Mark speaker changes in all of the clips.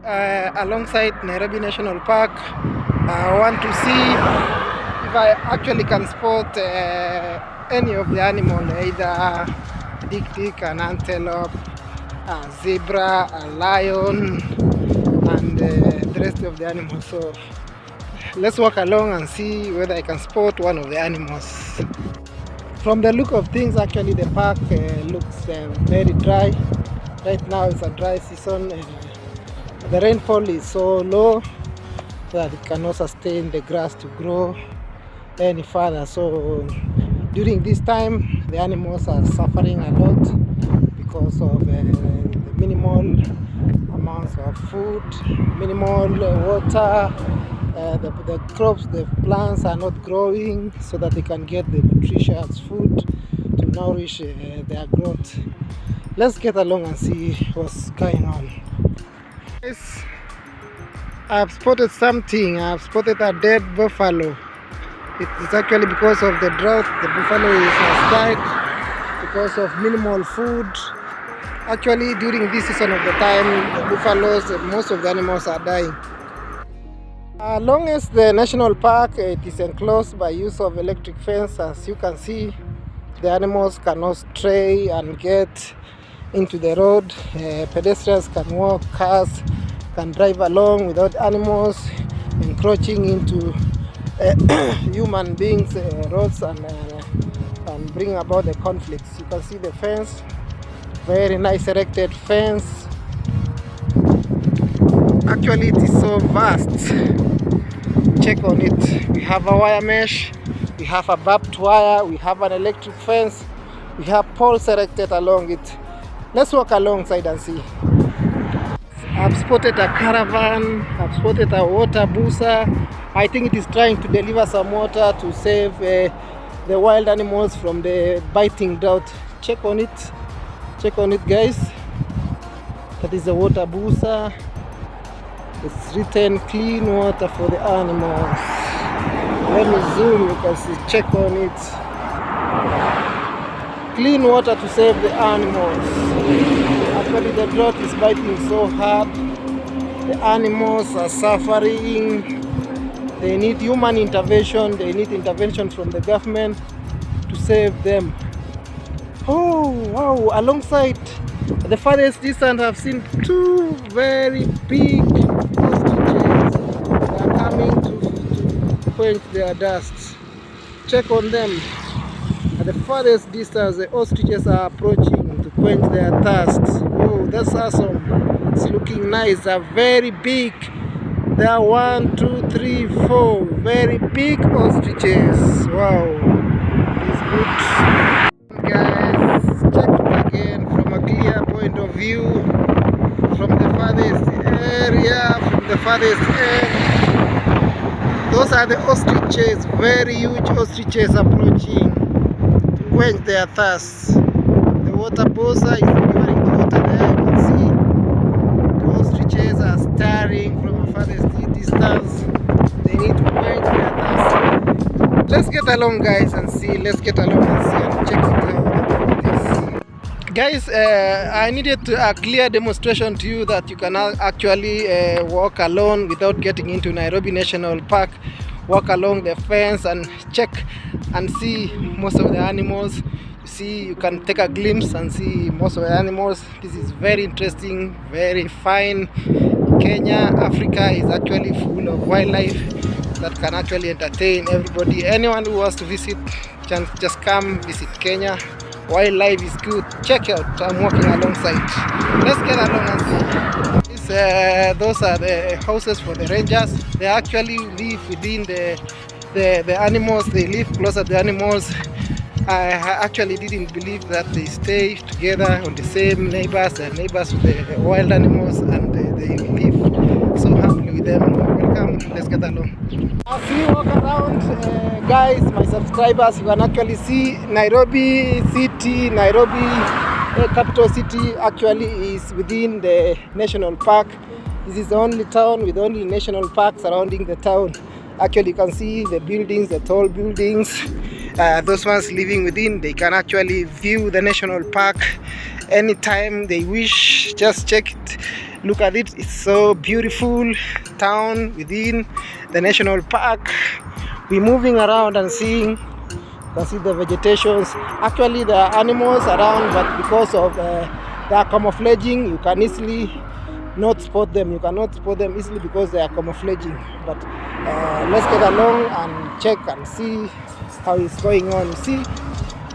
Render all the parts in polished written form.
Speaker 1: alongside Nairobi National Park. I want to see if I actually can spot any of the animal, either dik-dik, an antelope, a zebra, a lion, and the rest of the animals. So let's walk along and see whether I can spot one of the animals. From the look of things, actually the park looks very dry. Right now it's a dry season. The rainfall is so low that it cannot sustain the grass to grow any further. So during this time, the animals are suffering a lot because of the minimal amounts of food, minimal water. The crops, the plants are not growing so that they can get the nutritious food to nourish their growth. Let's get along and see what's going on. Guys, I've spotted something. I've spotted a dead buffalo. It's actually because of the drought. The buffalo has died because of minimal food. Actually, during this season of the time, the buffaloes, most of the animals are dying. Along as the national park, it is enclosed by use of electric fence. As you can see, the animals cannot stray and get into the road. Pedestrians can walk, cars can drive along without animals encroaching into human beings' roads and bring about the conflicts. You can see the fence, very nice erected fence. Actually, it is so vast. Check on it. We have a wire mesh, we have a barbed wire, we have an electric fence, we have poles erected along it. Let's walk alongside and see. I've spotted a caravan, I've spotted a water booster. I think it is trying to deliver some water to save the wild animals from the biting drought. Check on it guys. That is a water booster. It's written clean water for the animals. Let me zoom, you can see, check on it. Clean water to save the animals. Actually the drought is biting so hard. The animals are suffering. They need human intervention. They need intervention from the government to save them. Oh wow, alongside the farthest distance I've seen two very big ostriches. They are coming to quench their dust. Check on them. At the farthest distance, the ostriches are approaching to quench their thirst. Oh, that's awesome. It's looking nice. They're very big. There are 1, 2, 3, 4 very big ostriches. Wow, it's good. Guys, check it again from a clear point of view. From the farthest area, from the farthest end. Those are the ostriches, very huge ostriches approaching to quench their thirst. The water booster is delivering the water there. You can see the ostriches are staring from a farthest distance. They need to quench their thirst. Let's get along guys and see. Let's get along and see and check it out. Guys, I needed a clear demonstration to you that you can actually walk alone without getting into Nairobi National Park. Walk along the fence and check and see most of the animals. You see, you can take a glimpse and see most of the animals. This is very interesting, very fine. Kenya, Africa is actually full of wildlife that can actually entertain everybody. Anyone who wants to visit can just come visit Kenya. Wildlife is good. Check out. I'm walking alongside. Let's get along and see. Those are the houses for the rangers. They actually live within the animals. They live closer to the animals. I actually didn't believe that they stay together on the same neighbors. They're neighbors with the wild animals, and they live so happily with them. Welcome. Let's get along. As we walk around, guys, my subscribers, you can actually see Nairobi city. Nairobi capital city actually is within the national park. This is the only town with only national park surrounding the town. Actually, you can see the buildings, the tall buildings. Those ones living within, they can actually view the national park anytime they wish. Just check it. Look at it, it's so beautiful town within the national park. We're moving around and seeing, you can see the vegetations. Actually there are animals around, but because of they are camouflaging, you can easily not spot them. You cannot spot them easily because they are camouflaging. But let's get along and check and see how it's going on. You see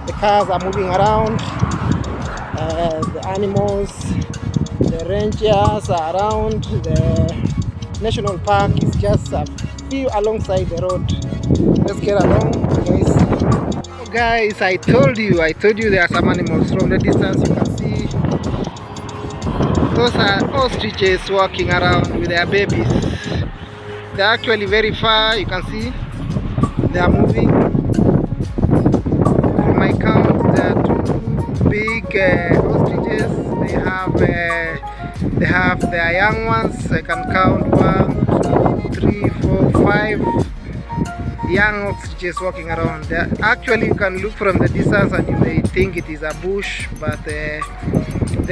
Speaker 1: the cars are moving around, the animals, the rangers are around. The national park is just a few alongside the road. Let's get along, guys. Oh, guys, I told you there are some animals. From the distance you can see those are ostriches walking around with their babies. They're actually very far. You can see they are moving. From my count, there are two big ostriches. They have their young ones. I can count 1, 2, 3, 4, 5 young ostriches walking around. Actually, you can look from the distance and you may think it is a bush, but there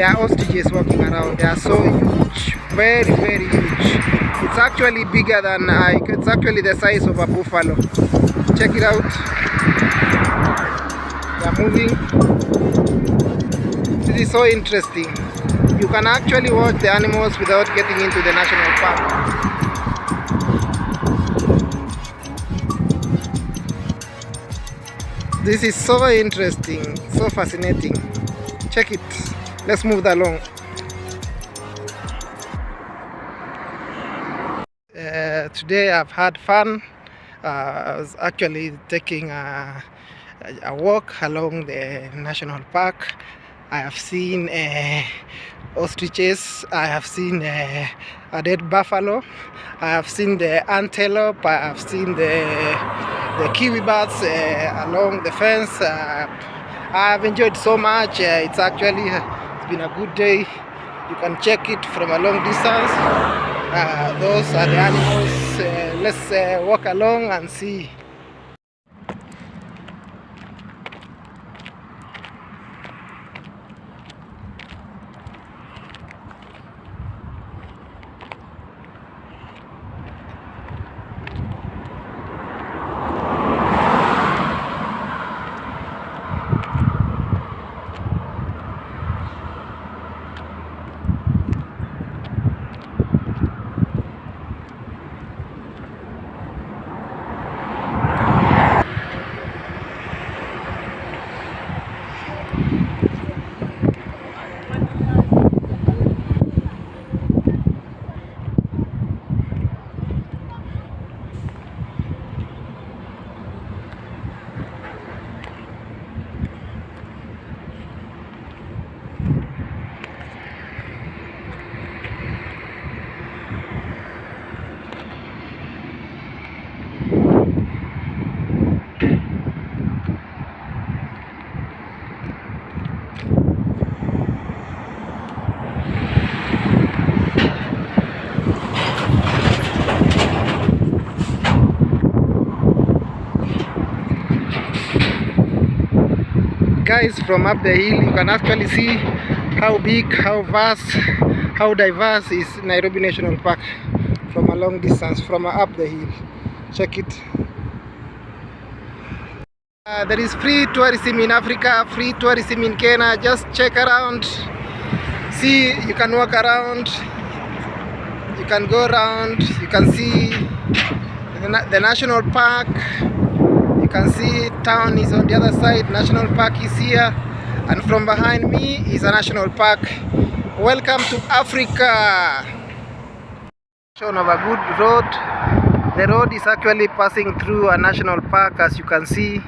Speaker 1: are ostriches walking around. They are so huge, very, very huge. It's actually bigger than it's actually the size of a buffalo. Check it out. They are moving. This is so interesting. You can actually watch the animals without getting into the national park. This is so interesting, so fascinating. Check it. Let's move along. Today I've had fun. I was actually taking a walk along the national park. I have seen ostriches, I have seen a dead buffalo, I have seen the antelope, I have seen the kiwi birds along the fence. I have enjoyed so much. It's been a good day. You can check it from a long distance. Those are the animals. Let's walk along and see. Guys, from up the hill you can actually see how big, how vast, how diverse is Nairobi National Park from a long distance, from up the hill. Check it. There is free tourism in Africa, free tourism in Kenya. Just check around, see, you can walk around, you can go around, you can see the national park. You can see town is on the other side, national park is here, and from behind me is a national park. Welcome to Africa. Of a good road. The road is actually passing through a national park, as you can see.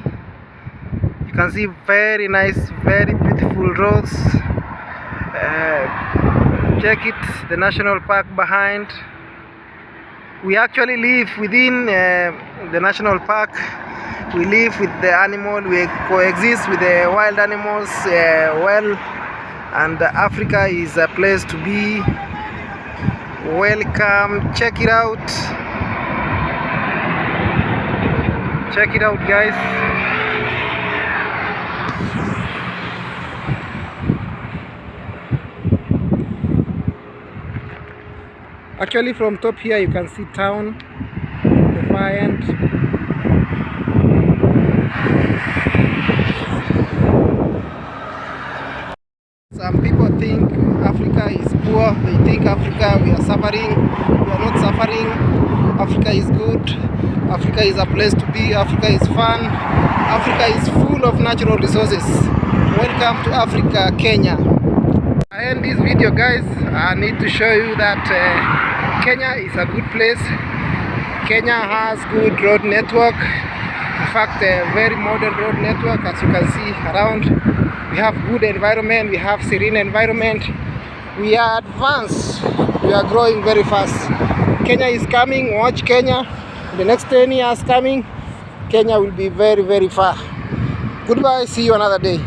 Speaker 1: You can see very nice, very beautiful roads. Check it, the national park behind. We actually live within the national park. We live with the animal, we coexist with the wild animals well, and Africa is a place to be. Welcome, check it out. Check it out, guys. Actually, from top here you can see town from the far end. Some people think Africa is poor. They think Africa, we are suffering. We are not suffering. Africa is good. Africa is a place to be. Africa is fun. Africa is full of natural resources. Welcome to Africa, Kenya. I end this video, guys. I need to show you that Kenya is a good place. Kenya has good road network. In fact, a very modern road network, as you can see around. We have good environment. We have serene environment. We are advanced. We are growing very fast. Kenya is coming. Watch Kenya. In the next 10 years coming, Kenya will be very, very far. Goodbye. See you another day.